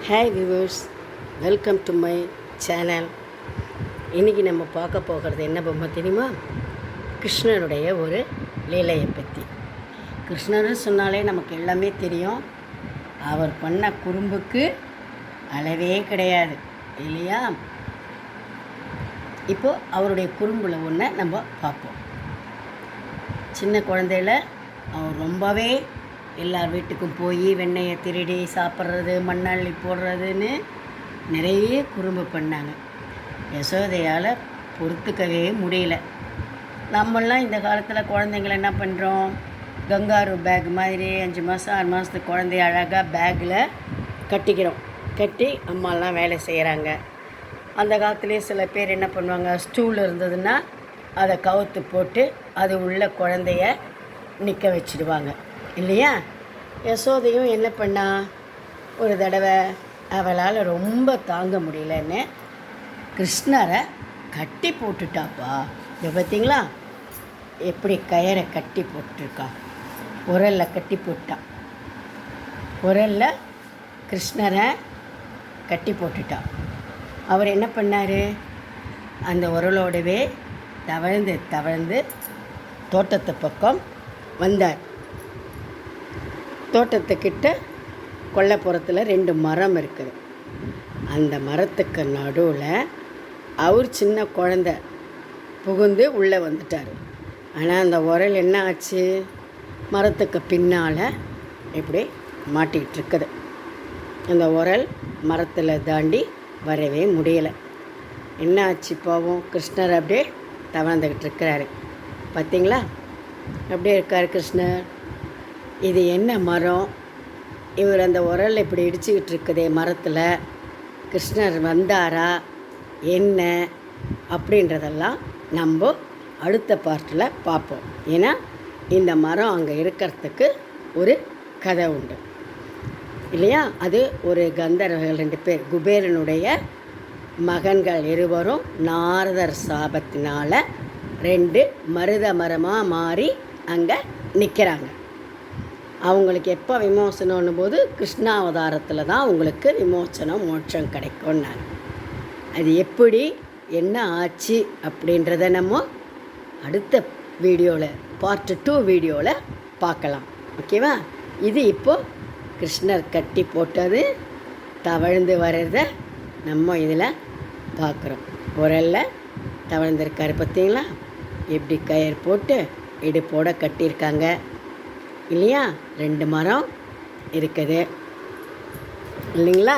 Hi viewers, welcome to my channel. இன்றைக்கி நம்ம பார்க்க போகிறது என்ன பொம்மை தெரியுமா? கிருஷ்ணருடைய ஒரு லீலையை பற்றி. கிருஷ்ணர்னு சொன்னாலே நமக்கு எல்லாமே தெரியும். அவர் பண்ண குறும்புக்கு அளவே கிடையாது இல்லையா? இப்போது அவருடைய குறும்பில் ஒன்றை நம்ம பார்ப்போம். சின்ன குழந்தையில் அவர் ரொம்பவே எல்லார் வீட்டுக்கும் போய் வெண்ணெயை திருடி சாப்பிட்றது, மண்ணள்ளி போடுறதுன்னு நிறைய குறும்பு பண்ணாங்க. யசோதையால் பொறுத்துக்கவே முடியல. நம்மளாம் இந்த காலத்தில் குழந்தைங்கள என்ன பண்ணுறோம்? கங்காரு பேக் மாதிரி 5 மாதம் 6 மாதத்துக்கு குழந்தைய அழகாக பேக்கில் கட்டிக்கிறோம். கட்டி அம்மாலாம் வேலை செய்கிறாங்க. அந்த காலத்துலேயே சில பேர் என்ன பண்ணுவாங்க, ஸ்டூல் இருந்ததுன்னா அதை கவுத்து போட்டு அது உள்ள குழந்தைய நிற்க வச்சுடுவாங்க இல்லையா? யசோதையும் என்ன பண்ணா, ஒரு தடவை அவளால் ரொம்ப தாங்க முடியலன்னு கிருஷ்ணரை கட்டி போட்டுட்டாப்பா. இதை பார்த்தீங்களா எப்படி கயிறை கட்டி போட்டிருக்கா? உரலில் கட்டி போட்டான். உரலில் கிருஷ்ணரை கட்டி போட்டுட்டான். அவர் என்ன பண்ணார்? அந்த உரலோடவே தவழ்ந்து தோட்டத்து பக்கம் வந்தார். தோட்டத்துக்கிட்ட கொல்லைப்புறத்தில் 2 மரம் இருக்குது. அந்த மரத்துக்கு நடுவில் அவர் சின்ன குழந்த புகுந்து உள்ளே வந்துட்டார். ஆனால் அந்த உரல் என்ன ஆச்சு? மரத்துக்கு பின்னால் இப்படி மாட்டிக்கிட்டு இருக்குது. அந்த உரல் மரத்தில் தாண்டி வரவே முடியலை. என்ன ஆச்சு? பாவம் கிருஷ்ணர் அப்படியே தவழ்ந்துக்கிட்டு இருக்கிறாரு. பார்த்தீங்களா அப்படியே இருக்கார் கிருஷ்ணர். இது என்ன மரம்? இவர் அந்த உரல் இப்படி இடிச்சுக்கிட்டு இருக்குதே மரத்தில், கிருஷ்ணர் வந்தாரா என்ன அப்படின்றதெல்லாம் நம்ம அடுத்த பார்ட்டில் பார்ப்போம். ஏன்னா இந்த மரம் அங்கே இருக்கிறதுக்கு ஒரு கதை உண்டு இல்லையா? அது ஒரு கந்தர்வர்கள் 2 பேர், குபேரனுடைய மகன்கள் இருவரும் நாரதர் சாபத்தினால் 2 மருத மரமாக மாறி அங்கே நிற்கிறாங்க. அவங்களுக்கு எப்போ விமோசனம்னும் போது கிருஷ்ணாவதாரத்தில் தான் அவங்களுக்கு விமோசனம் மோட்சம் கிடைக்கும்னாங்க. அது எப்படி என்ன ஆச்சு அப்படின்றத நம்ம அடுத்த வீடியோவில் பார்ட் 2 வீடியோவில் பார்க்கலாம். ஓகேவா? இது இப்போது கிருஷ்ணர் கட்டி போட்டது தவழ்ந்து வர்றத நம்ம இதில் பார்க்குறோம். உரலில் தவழ்ந்திருக்காரு பார்த்தீங்களா? எப்படி கயிறு போட்டு இடுப்போடு கட்டியிருக்காங்க இல்லையா? 2 மரம் இருக்குது இல்லைங்களா?